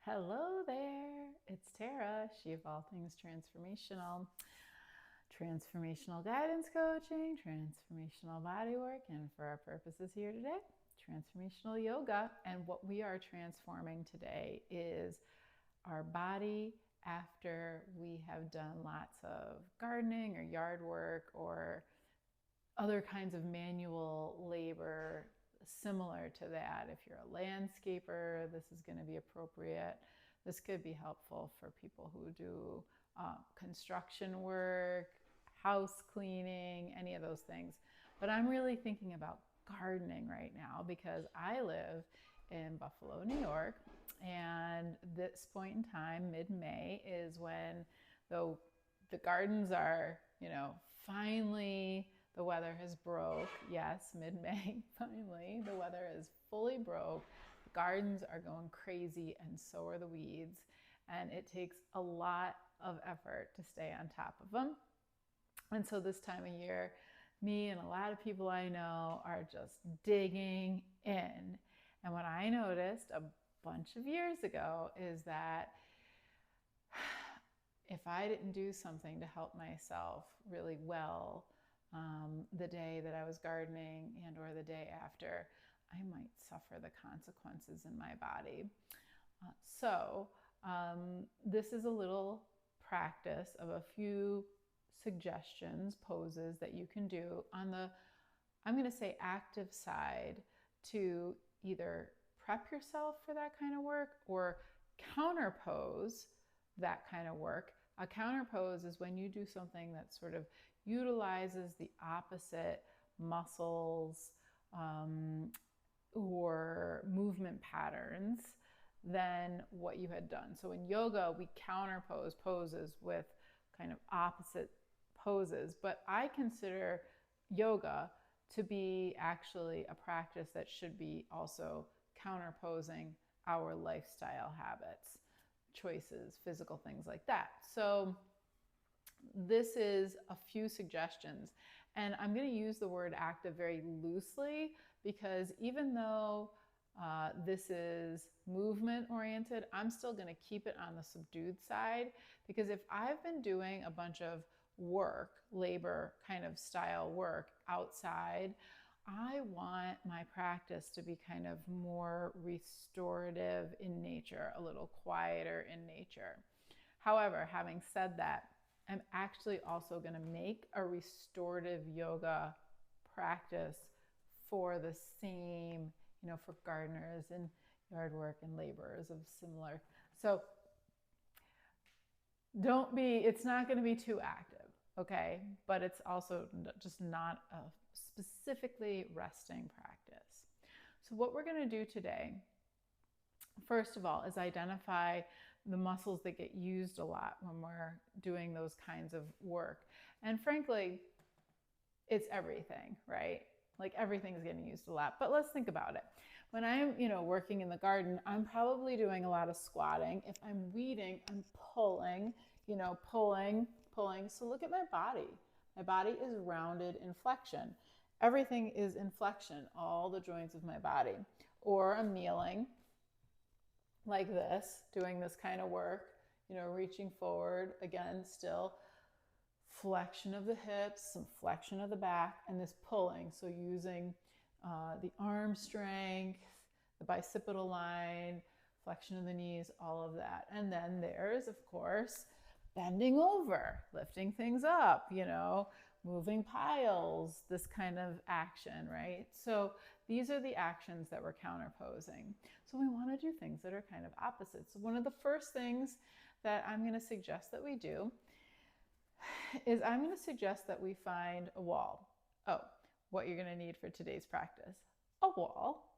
Hello there, it's Tara, she of all things transformational. Transformational guidance coaching, transformational bodywork, and for our purposes here today, transformational yoga. And what we are transforming today is our body after we have done lots of gardening or yard work or other kinds of manual labor similar to that. If you're a landscaper, this is going to be appropriate. This could be helpful for people who do construction work, house cleaning, any of those things. But I'm really thinking about gardening right now because I live in Buffalo, New York, and this point in time, mid-May, is when the gardens are, finally the weather has broke. Yes, mid-May, finally, the weather is fully broke. The gardens are going crazy and so are the weeds. And it takes a lot of effort to stay on top of them. And so this time of year, me and a lot of people I know are just digging in. And what I noticed a bunch of years ago is that if I didn't do something to help myself really well the day that I was gardening and or the day after, I might suffer the consequences in my body. So this is a little practice of a few suggestions, poses that you can do on the, I'm going to say, active side to either prep yourself for that kind of work or counterpose that kind of work. A counterpose is when you do something that sort of utilizes the opposite muscles or movement patterns than what you had done. So in yoga, we counterpose poses with kind of opposite poses, but I consider yoga to be actually a practice that should be also counterposing our lifestyle habits, choices, physical things like that. So this is a few suggestions, and I'm going to use the word active very loosely because even though this is movement oriented, I'm still going to keep it on the subdued side, because if I've been doing a bunch of work, labor kind of style work outside, I want my practice to be kind of more restorative in nature, a little quieter in nature. However, having said that, I'm actually also going to make a restorative yoga practice for the same, for gardeners and yard work and laborers of similar. So it's not going to be too active, okay? But it's also just not a specifically resting practice. So what we're going to do today, first of all, is identify the muscles that get used a lot when we're doing those kinds of work. And frankly, it's everything, right? Like everything's getting used a lot. But let's think about it. When I'm, working in the garden, I'm probably doing a lot of squatting. If I'm weeding, I'm pulling, pulling. So look at my body. My body is rounded in flexion. Everything is in flexion, all the joints of my body. Or I'm kneeling like this, doing this kind of work, reaching forward, again, still flexion of the hips, some flexion of the back, and this pulling. So using the arm strength, the bicipital line, flexion of the knees, all of that. And then there's, of course, bending over, lifting things up, moving piles, this kind of action, right? So these are the actions that we're counterposing. So we want to do things that are kind of opposites. So one of the first things that I'm going to suggest that we do is I'm going to suggest that we find a wall. Oh, what you're going to need for today's practice: a wall.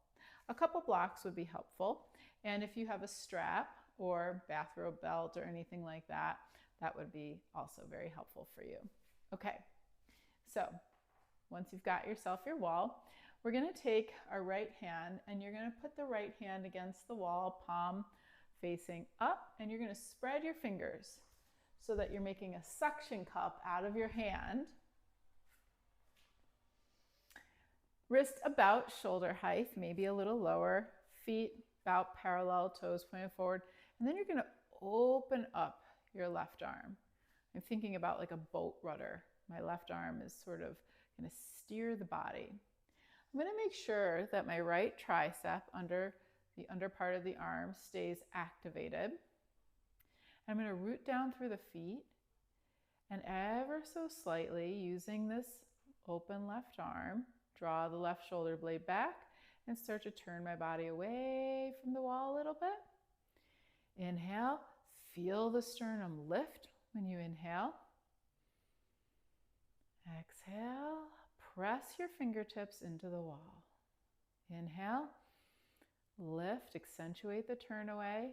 A couple blocks would be helpful. And if you have a strap or bathrobe belt or anything like that, that would be also very helpful for you. Okay, so once you've got yourself your wall, we're going to take our right hand and you're going to put the right hand against the wall, palm facing up, and you're going to spread your fingers so that you're making a suction cup out of your hand. Wrist about shoulder height, maybe a little lower, feet about parallel, toes pointed forward, And then you're going to open up your left arm. I'm thinking about like a boat rudder. My left arm is sort of going to steer the body. I'm going to make sure that my right tricep under the under part of the arm stays activated. I'm going to root down through the feet and ever so slightly, using this open left arm, draw the left shoulder blade back and start to turn my body away from the wall a little bit. Inhale, feel the sternum lift when you inhale. Exhale, press your fingertips into the wall. Inhale, lift, accentuate the turn away.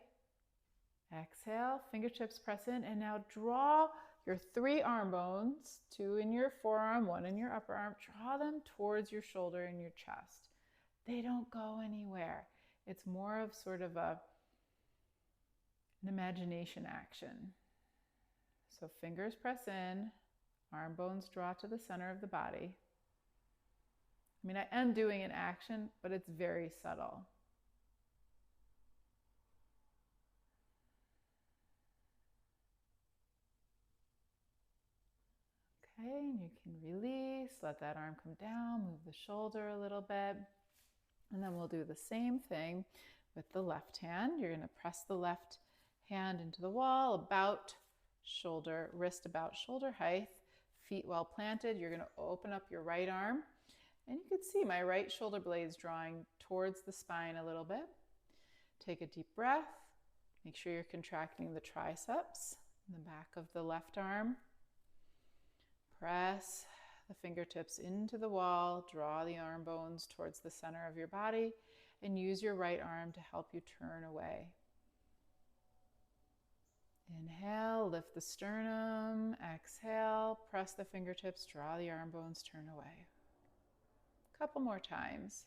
Exhale, fingertips press in, and now draw your 3 arm bones, 2 in your forearm, 1 in your upper arm, draw them towards your shoulder and your chest. They don't go anywhere. It's more of sort of an imagination action. So fingers press in, arm bones draw to the center of the body. I mean, I am doing an action, but it's very subtle. Okay, and you can release, let that arm come down, move the shoulder a little bit. And then we'll do the same thing with the left hand. You're going to press the left hand into the wall, about shoulder, wrist about shoulder height, feet well planted. You're going to open up your right arm. And you can see my right shoulder blades drawing towards the spine a little bit. Take a deep breath. Make sure you're contracting the triceps in the back of the left arm. Press the fingertips into the wall, draw the arm bones towards the center of your body, and use your right arm to help you turn away. Inhale, lift the sternum. Exhale, press the fingertips, draw the arm bones, turn away. A couple more times.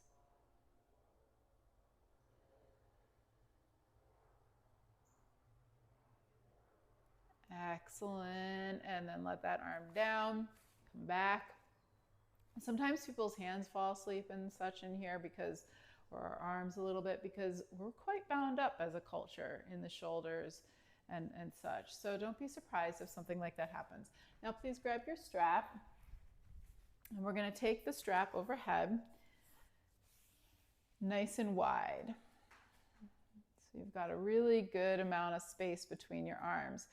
Excellent. And then let that arm down, come back. Sometimes people's hands fall asleep and such in here because, or our arms a little bit, because we're quite bound up as a culture in the shoulders and such. So don't be surprised if something like that happens. Now please grab your strap, and we're going to take the strap overhead nice and wide. So you've got a really good amount of space between your arms.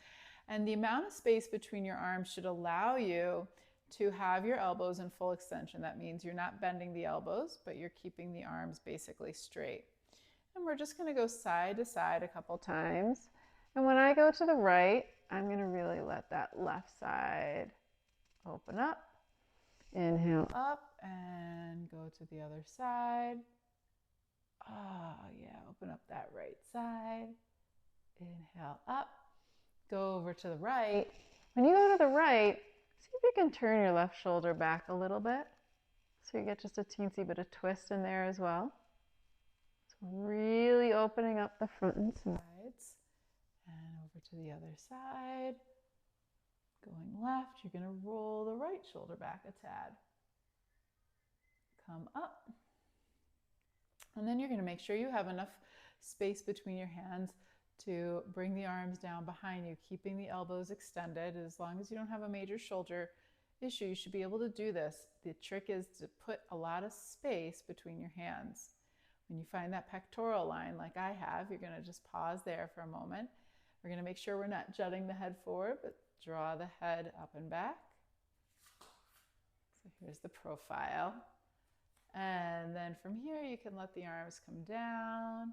And the amount of space between your arms should allow you to have your elbows in full extension. That means you're not bending the elbows, but you're keeping the arms basically straight. And we're just going to go side to side a couple times. And when I go to the right, I'm going to really let that left side open up. Inhale up and go to the other side. Oh yeah, open up that right side. Inhale up. Go over to the right. When you go to the right, see if you can turn your left shoulder back a little bit. So you get just a teensy bit of twist in there as well. So really opening up the front and sides. And over to the other side. Going left, you're going to roll the right shoulder back a tad. Come up. And then you're going to make sure you have enough space between your hands to bring the arms down behind you, keeping the elbows extended. As long as you don't have a major shoulder issue, you should be able to do this. The trick is to put a lot of space between your hands. When you find that pectoral line like I have, you're going to just pause there for a moment. We're going to make sure we're not jutting the head forward, but draw the head up and back. So here's the profile. And then from here, you can let the arms come down.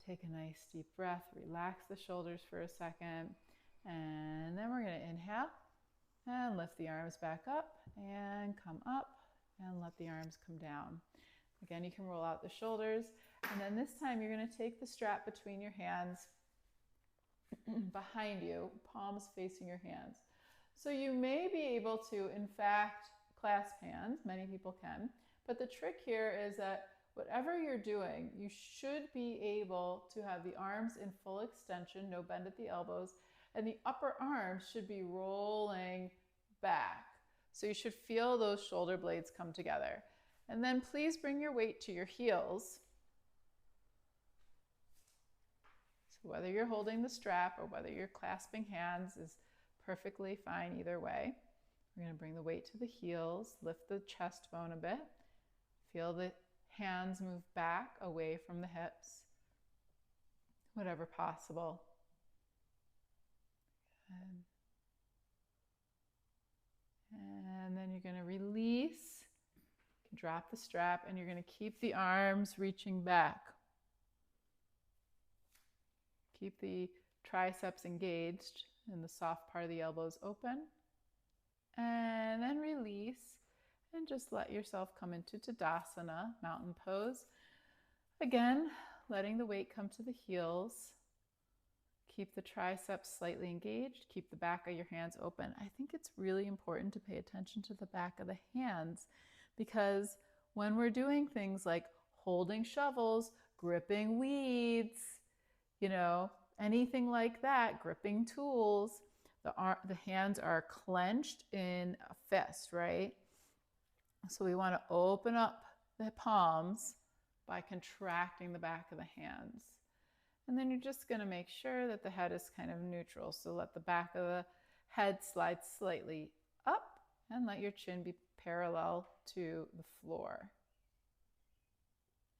Take a nice deep breath, relax the shoulders for a second, and then we're going to inhale and lift the arms back up and come up and let the arms come down. Again, you can roll out the shoulders, and then this time you're going to take the strap between your hands behind you, palms facing your hands. So you may be able to, in fact, clasp hands. Many people can, but the trick here is that whatever you're doing, you should be able to have the arms in full extension, no bend at the elbows, and the upper arms should be rolling back. So you should feel those shoulder blades come together. And then please bring your weight to your heels. So whether you're holding the strap or whether you're clasping hands is perfectly fine either way. We're going to bring the weight to the heels, lift the chest bone a bit. Feel the hands move back away from the hips, whatever possible. Good. And then you're going to release, drop the strap, and you're going to keep the arms reaching back. Keep the triceps engaged and the soft part of the elbows open. And then release and just let yourself come into Tadasana, mountain pose. Again, letting the weight come to the heels. Keep the triceps slightly engaged. Keep the back of your hands open. I think it's really important to pay attention to the back of the hands because when we're doing things like holding shovels, gripping weeds, anything like that, gripping tools, the hands are clenched in a fist, right? So we want to open up the palms by contracting the back of the hands. And then you're just going to make sure that the head is kind of neutral. So let the back of the head slide slightly up and let your chin be parallel to the floor.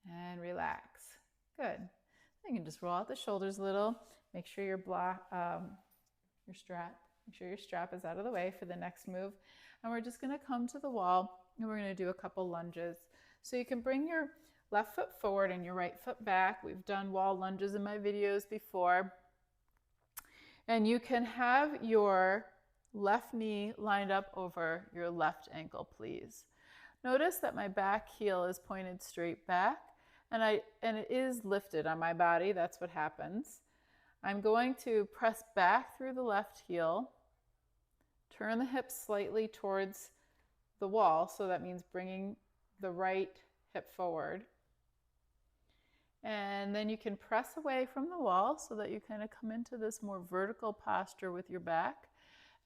And relax. Good. You can just roll out the shoulders a little. Make sure your strap is out of the way for the next move. And we're just going to come to the wall and we're going to do a couple lunges. So you can bring your left foot forward and your right foot back. We've done wall lunges in my videos before. And you can have your left knee lined up over your left ankle, please. Notice that my back heel is pointed straight back and it is lifted on my body. That's what happens. I'm going to press back through the left heel, turn the hips slightly towards the wall. So that means bringing the right hip forward. And then you can press away from the wall so that you kind of come into this more vertical posture with your back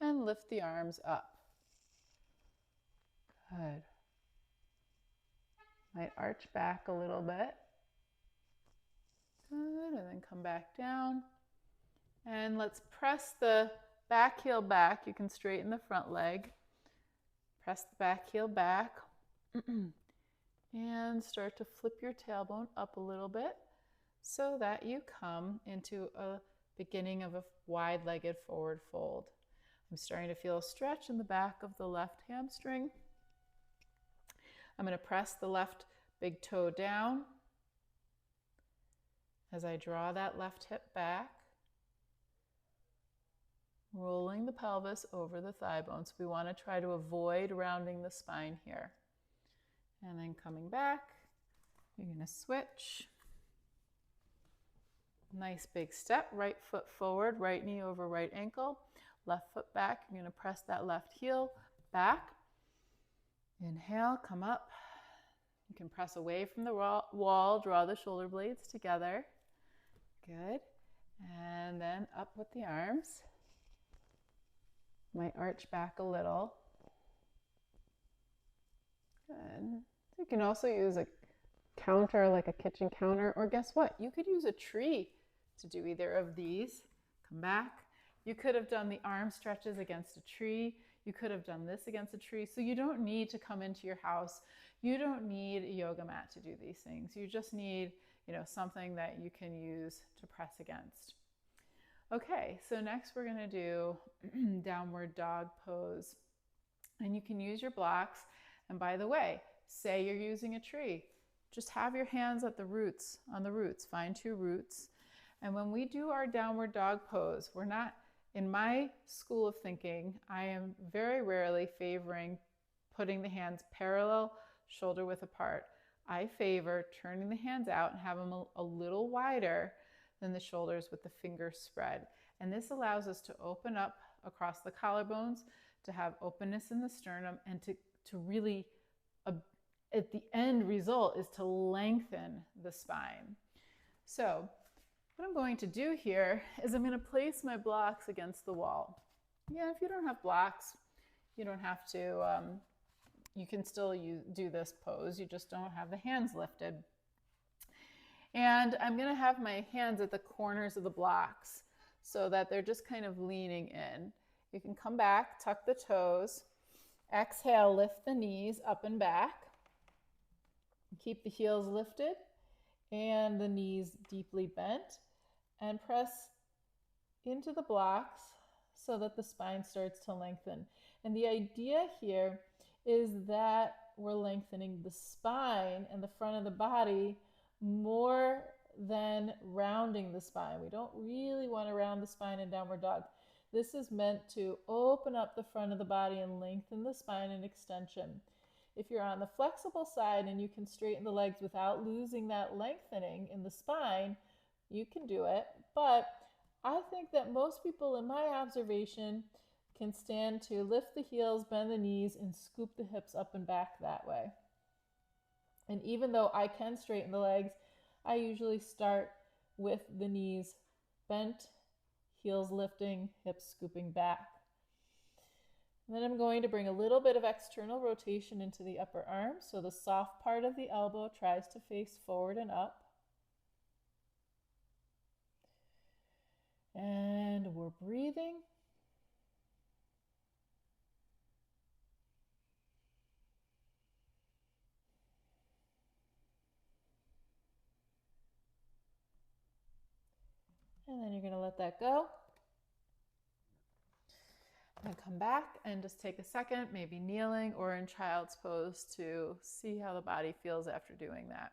and lift the arms up. Good. Might arch back a little bit. Good, and then come back down. And let's press the back heel back. You can straighten the front leg. Press the back heel back. And start to flip your tailbone up a little bit so that you come into a beginning of a wide-legged forward fold. I'm starting to feel a stretch in the back of the left hamstring. I'm going to press the left big toe down as I draw that left hip back, rolling the pelvis over the thigh bone. So we want to try to avoid rounding the spine here. And then coming back, you're going to switch. Nice big step, right foot forward, right knee over right ankle, left foot back. You're going to press that left heel back. Inhale, come up. You can press away from the wall, draw the shoulder blades together. Good. And then up with the arms. Might arch back a little. Good. You can also use a counter, like a kitchen counter, or guess what? You could use a tree to do either of these. Come back. You could have done the arm stretches against a tree. You could have done this against a tree. So you don't need to come into your house. You don't need a yoga mat to do these things. You just need, something that you can use to press against. Okay, so next we're going to do downward dog pose. And you can use your blocks. And by the way, say you're using a tree. Just have your hands at the roots, on the roots. Find two roots. And when we do our downward dog pose, we're not, in my school of thinking, I am very rarely favoring putting the hands parallel, shoulder width apart. I favor turning the hands out and have them a little wider than the shoulders with the fingers spread. And this allows us to open up across the collarbones, to have openness in the sternum, and to really, at the end result is to lengthen the spine. So what I'm going to do here is I'm going to place my blocks against the wall. Yeah, if you don't have blocks, you don't have to, you can still do this pose. You just don't have the hands lifted. And I'm going to have my hands at the corners of the blocks so that they're just kind of leaning in. You can come back, tuck the toes, exhale, lift the knees up and back. Keep the heels lifted and the knees deeply bent, and press into the blocks so that the spine starts to lengthen. And the idea here is that we're lengthening the spine and the front of the body more than rounding the spine. We don't really want to round the spine in downward dog. This is meant to open up the front of the body and lengthen the spine and extension. If you're on the flexible side and you can straighten the legs without losing that lengthening in the spine, you can do it. But I think that most people, in my observation, can stand to lift the heels, bend the knees, and scoop the hips up and back that way. And even though I can straighten the legs, I usually start with the knees bent, heels lifting, hips scooping back. And then I'm going to bring a little bit of external rotation into the upper arm, so the soft part of the elbow tries to face forward and up. And we're breathing. And then you're going to let that go. And come back and just take a second, maybe kneeling or in child's pose, to see how the body feels after doing that.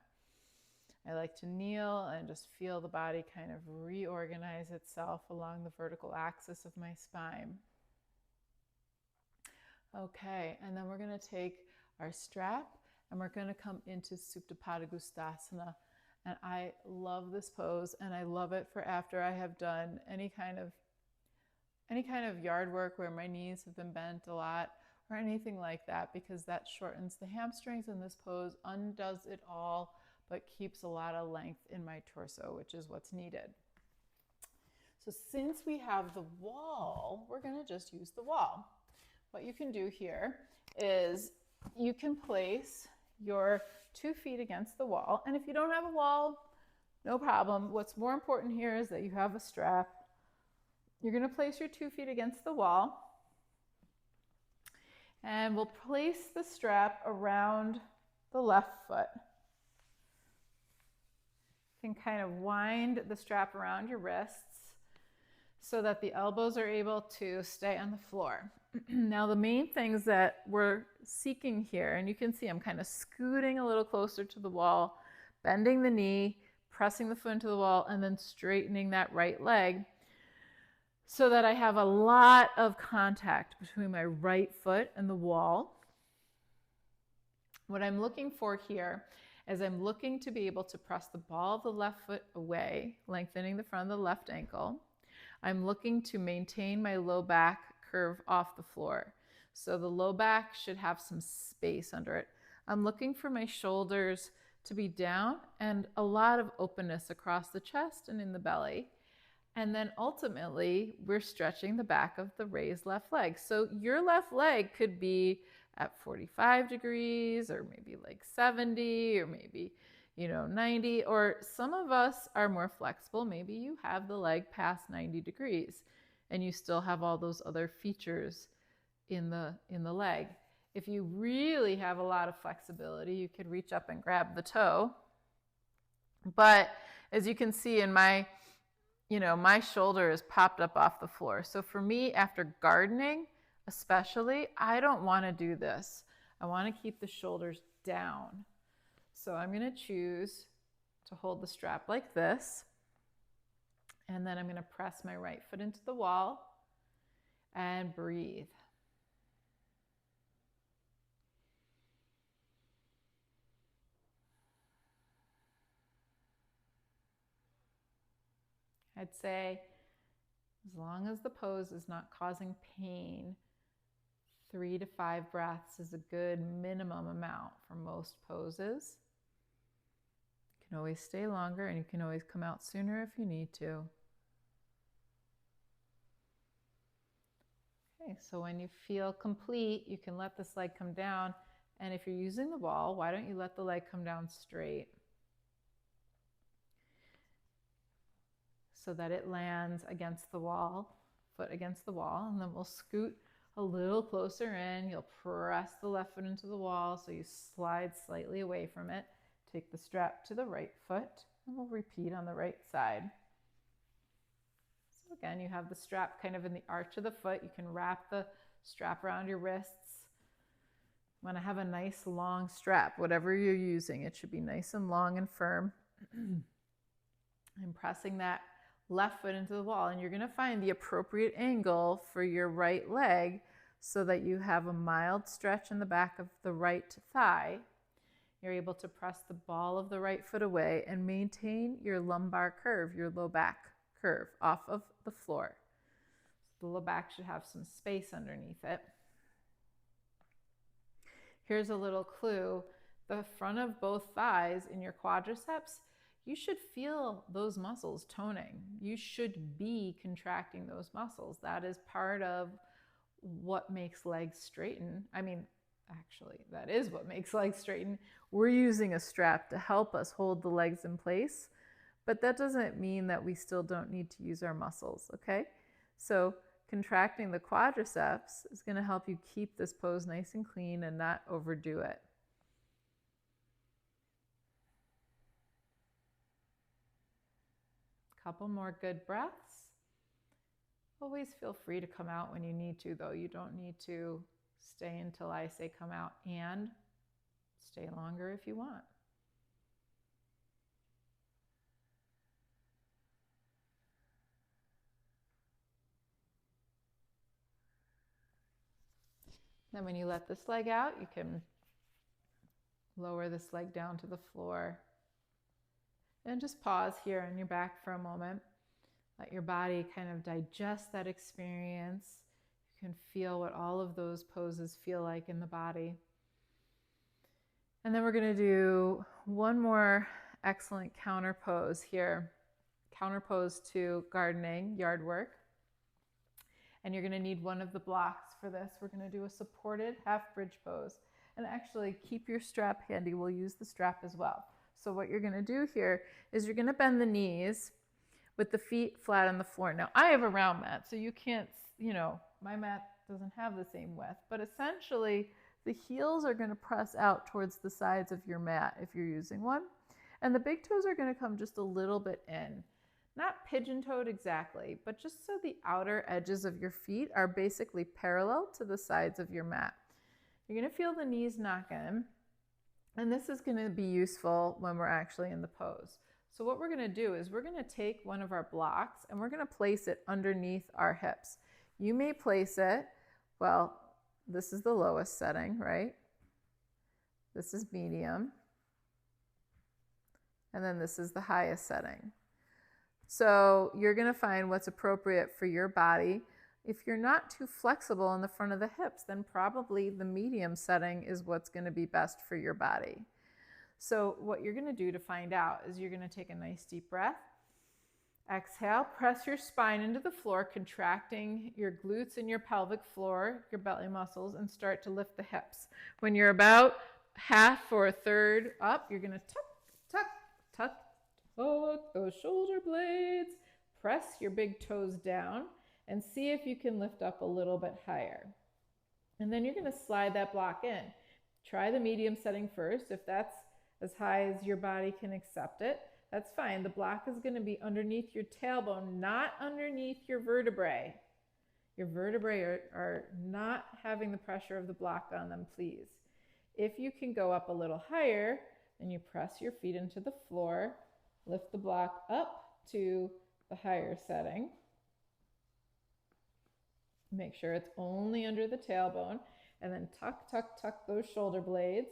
I like to kneel and just feel the body kind of reorganize itself along the vertical axis of my spine. Okay, and then we're going to take our strap and we're going to come into Supta Padangusthasana. And I love this pose, and I love it for after I have done any kind of yard work where my knees have been bent a lot or anything like that, because that shortens the hamstrings, and this pose undoes it all but keeps a lot of length in my torso, which is what's needed. So since we have the wall, we're going to just use the wall. What you can do here is you can place your 2 feet against the wall, and if you don't have a wall, no problem. What's more important here is that you have a strap. You're going to place your 2 feet against the wall, and we'll place the strap around the left foot. You can kind of wind the strap around your wrists so that the elbows are able to stay on the floor. Now, the main things that we're seeking here, and you can see I'm kind of scooting a little closer to the wall, bending the knee, pressing the foot into the wall, and then straightening that right leg so that I have a lot of contact between my right foot and the wall. What I'm looking for here is I'm looking to be able to press the ball of the left foot away, lengthening the front of the left ankle. I'm looking to maintain my low back curve off the floor. So the low back should have some space under it. I'm looking for my shoulders to be down and a lot of openness across the chest and in the belly. And then ultimately, we're stretching the back of the raised left leg. So your left leg could be at 45 degrees or maybe like 70 or maybe 90, or some of us are more flexible. Maybe you have the leg past 90 degrees and you still have all those other features in the leg. If you really have a lot of flexibility, you could reach up and grab the toe. But as you can see in my shoulder is popped up off the floor. So for me, after gardening especially, I don't want to do this. I want to keep the shoulders down. So I'm going to choose to hold the strap like this. And then I'm going to press my right foot into the wall and breathe. I'd say as long as the pose is not causing pain, 3 to 5 breaths is a good minimum amount for most poses. You can always stay longer, and you can always come out sooner if you need to. Okay, so when you feel complete, you can let this leg come down. And if you're using the wall, why don't you let the leg come down straight? so that it lands against the wall, foot against the wall, and then we'll scoot a little closer in. You'll press the left foot into the wall so you slide slightly away from it. Take the strap to the right foot, and we'll repeat on the right side. So again, you have the strap kind of in the arch of the foot. You can wrap the strap around your wrists. You want to have a nice long strap, whatever you're using. It should be nice and long and firm. And pressing that left foot into the wall, and you're going to find the appropriate angle for your right leg so that you have a mild stretch in the back of the right thigh. You're able to press the ball of the right foot away and maintain your lumbar curve, your low back curve off of the floor. The low back should have some space underneath it. Here's a little clue. The front of both thighs in your quadriceps, you should feel those muscles toning. You should be contracting those muscles. That is part of what makes legs straighten. I mean, actually, that is what makes legs straighten. We're using a strap to help us hold the legs in place, but that doesn't mean that we still don't need to use our muscles, okay? So contracting the quadriceps is going to help you keep this pose nice and clean and not overdo it. Couple more good breaths. Always feel free to come out when you need to, though. You don't need to stay until I say come out, and stay longer if you want. Then when you let this leg out, you can lower this leg down to the floor. And just pause here on your back for a moment. Let your body kind of digest that experience. You can feel what all of those poses feel like in the body. And then we're going to do one more excellent counter pose here. Counter pose to gardening, yard work. And you're going to need one of the blocks for this. We're going to do a supported half bridge pose. And actually keep your strap handy. We'll use the strap as well. So what you're going to do here is you're going to bend the knees with the feet flat on the floor. Now, I have a round mat, so you can't, my mat doesn't have the same width. But essentially, the heels are going to press out towards the sides of your mat if you're using one. And the big toes are going to come just a little bit in. Not pigeon-toed exactly, but just so the outer edges of your feet are basically parallel to the sides of your mat. You're going to feel the knees knock in. And this is going to be useful when we're actually in the pose. So what we're going to do is we're going to take one of our blocks and we're going to place it underneath our hips. You may place it, well, this is the lowest setting, right? This is medium. And then this is the highest setting. So you're going to find what's appropriate for your body. If you're not too flexible in the front of the hips, then probably the medium setting is what's going to be best for your body. So what you're going to do to find out is you're going to take a nice deep breath. Exhale, press your spine into the floor, contracting your glutes and your pelvic floor, your belly muscles, and start to lift the hips. When you're about half or a third up, you're going to tuck, tuck, tuck, tuck those shoulder blades. Press your big toes down. And see if you can lift up a little bit higher. And then you're going to slide that block in. Try the medium setting first. If that's as high as your body can accept it, that's fine. The block is going to be underneath your tailbone, not underneath your vertebrae. Your vertebrae are not having the pressure of the block on them, please. If you can go up a little higher, then you press your feet into the floor, lift the block up to the higher setting. Make sure it's only under the tailbone, and then tuck, tuck, tuck those shoulder blades.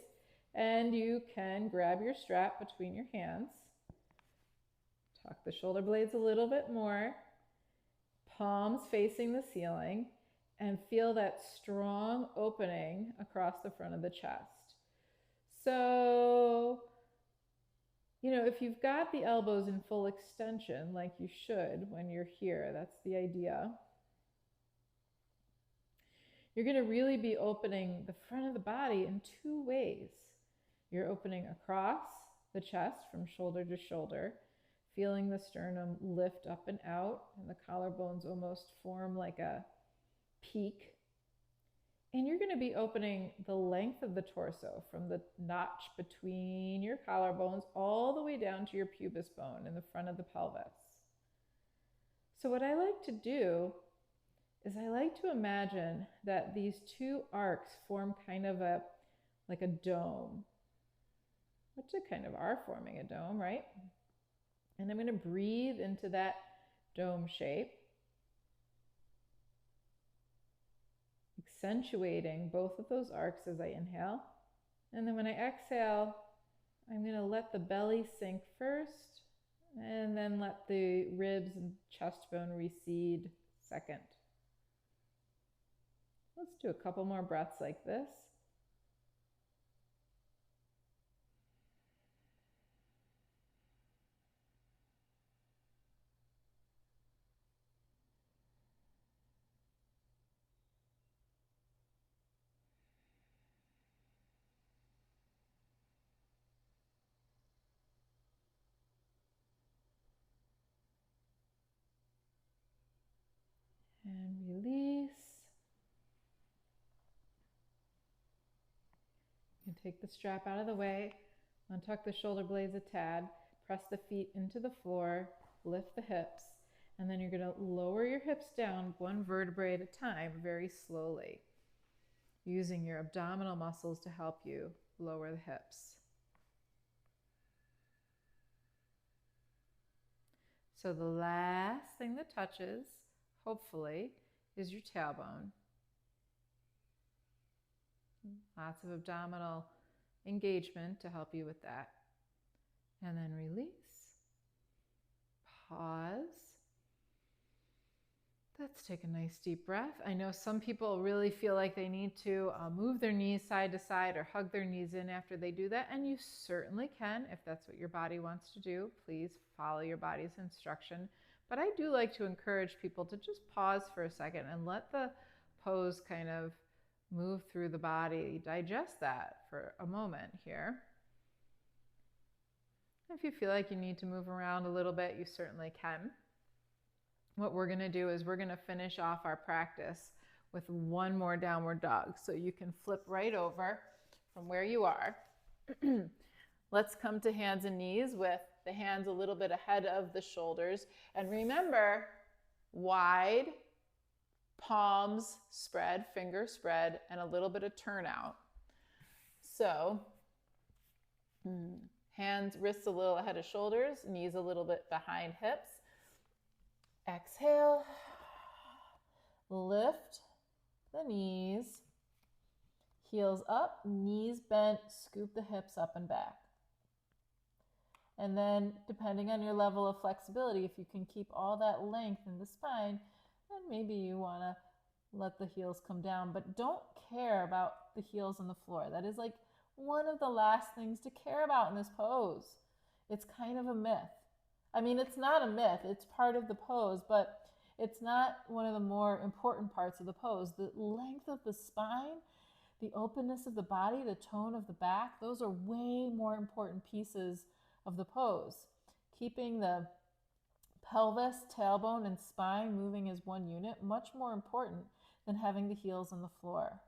And you can grab your strap between your hands. Tuck the shoulder blades a little bit more. Palms facing the ceiling, and feel that strong opening across the front of the chest. So, if you've got the elbows in full extension, like you should when you're here, that's the idea. You're going to really be opening the front of the body in two ways. You're opening across the chest from shoulder to shoulder, feeling the sternum lift up and out, and the collarbones almost form like a peak. And you're going to be opening the length of the torso from the notch between your collarbones all the way down to your pubis bone in the front of the pelvis. So what I like to do is I like to imagine that these two arcs form kind of like a dome, which they kind of are forming a dome, right? And I'm going to breathe into that dome shape, accentuating both of those arcs as I inhale. And then when I exhale, I'm going to let the belly sink first, and then let the ribs and chest bone recede second. Let's do a couple more breaths like this. And release. You can take the strap out of the way, untuck the shoulder blades a tad, press the feet into the floor, lift the hips, and then you're going to lower your hips down one vertebrae at a time very slowly, using your abdominal muscles to help you lower the hips. So the last thing that touches, hopefully, is your tailbone. Lots of abdominal engagement to help you with that. And then release. Pause. Let's take a nice deep breath. I know some people really feel like they need to move their knees side to side or hug their knees in after they do that, and you certainly can if that's what your body wants to do. Please follow your body's instruction. But I do like to encourage people to just pause for a second and let the pose kind of move through the body, digest that for a moment here. If you feel like you need to move around a little bit, you certainly can. What we're going to do is we're going to finish off our practice with one more downward dog. So you can flip right over from where you are. Let's come to hands and knees with the hands a little bit ahead of the shoulders. And remember, wide, palms spread, fingers spread, and a little bit of turnout. So hands, wrists a little ahead of shoulders, knees a little bit behind hips. Exhale, lift the knees, heels up, knees bent, scoop the hips up and back. And then depending on your level of flexibility, if you can keep all that length in the spine, then maybe you want to let the heels come down, but don't care about the heels on the floor. That is like one of the last things to care about in this pose. It's kind of a myth. I mean, it's not a myth, it's part of the pose, but it's not one of the more important parts of the pose. The length of the spine, the openness of the body, the tone of the back, those are way more important pieces of the pose. Keeping the pelvis, tailbone, and spine moving as one unit, much more important than having the heels on the floor.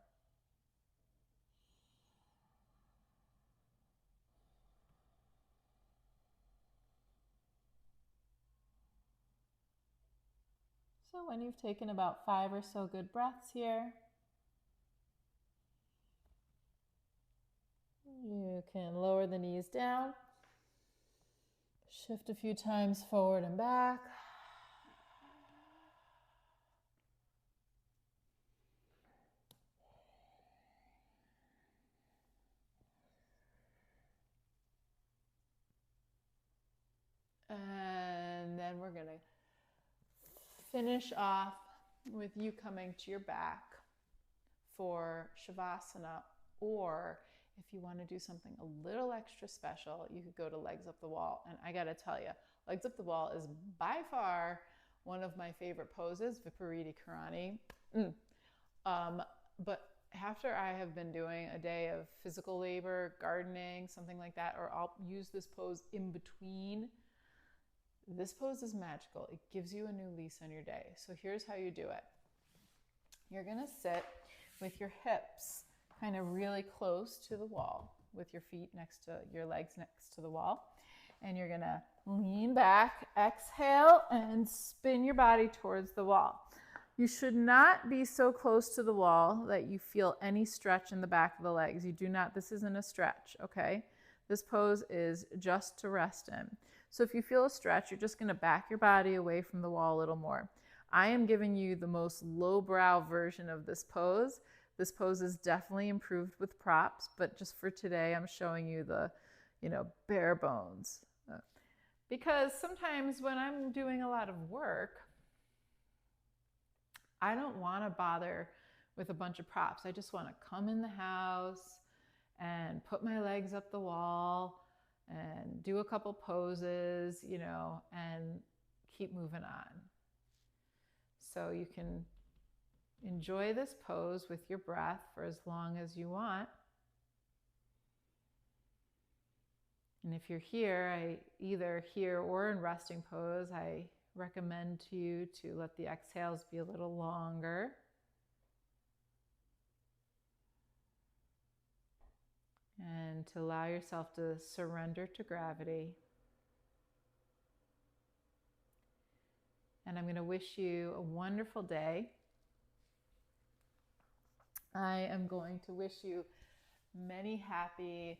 So when you've taken about 5 or so good breaths here, you can lower the knees down, shift a few times forward and back. And then we're going to finish off with you coming to your back for Shavasana, or if you want to do something a little extra special, you could go to legs up the wall. And I got to tell you, legs up the wall is by far one of my favorite poses, Viparita Karani. But after I have been doing a day of physical labor, gardening, something like that, or I'll use this pose in between This pose is magical. It gives you a new lease on your day. So here's how you do it. You're gonna sit with your hips kind of really close to the wall, with your feet next to your legs next to the wall. And you're gonna lean back, exhale, and spin your body towards the wall. You should not be so close to the wall that you feel any stretch in the back of the legs. You do not, this isn't a stretch, okay? This pose is just to rest in. So if you feel a stretch, you're just gonna back your body away from the wall a little more. I am giving you the most lowbrow version of this pose. This pose is definitely improved with props, but just for today, I'm showing you the, bare bones. Because sometimes when I'm doing a lot of work, I don't want to bother with a bunch of props. I just want to come in the house and put my legs up the wall and do a couple poses, and keep moving on. So you can enjoy this pose with your breath for as long as you want. And if you're here, either here or in resting pose, I recommend to you to let the exhales be a little longer. And to allow yourself to surrender to gravity. And I'm going to wish you a wonderful day. I am going to wish you many happy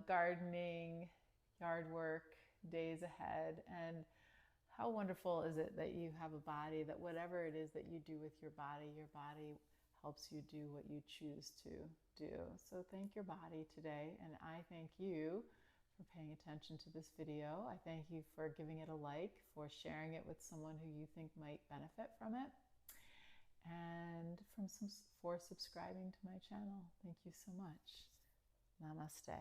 gardening, yard work days ahead. And how wonderful is it that you have a body that whatever it is that you do with your body helps you do what you choose to do. So thank your body today, and I thank you for paying attention to this video. I thank you for giving it a like, for sharing it with someone who you think might benefit from it, and for subscribing to my channel. Thank you so much. Namaste.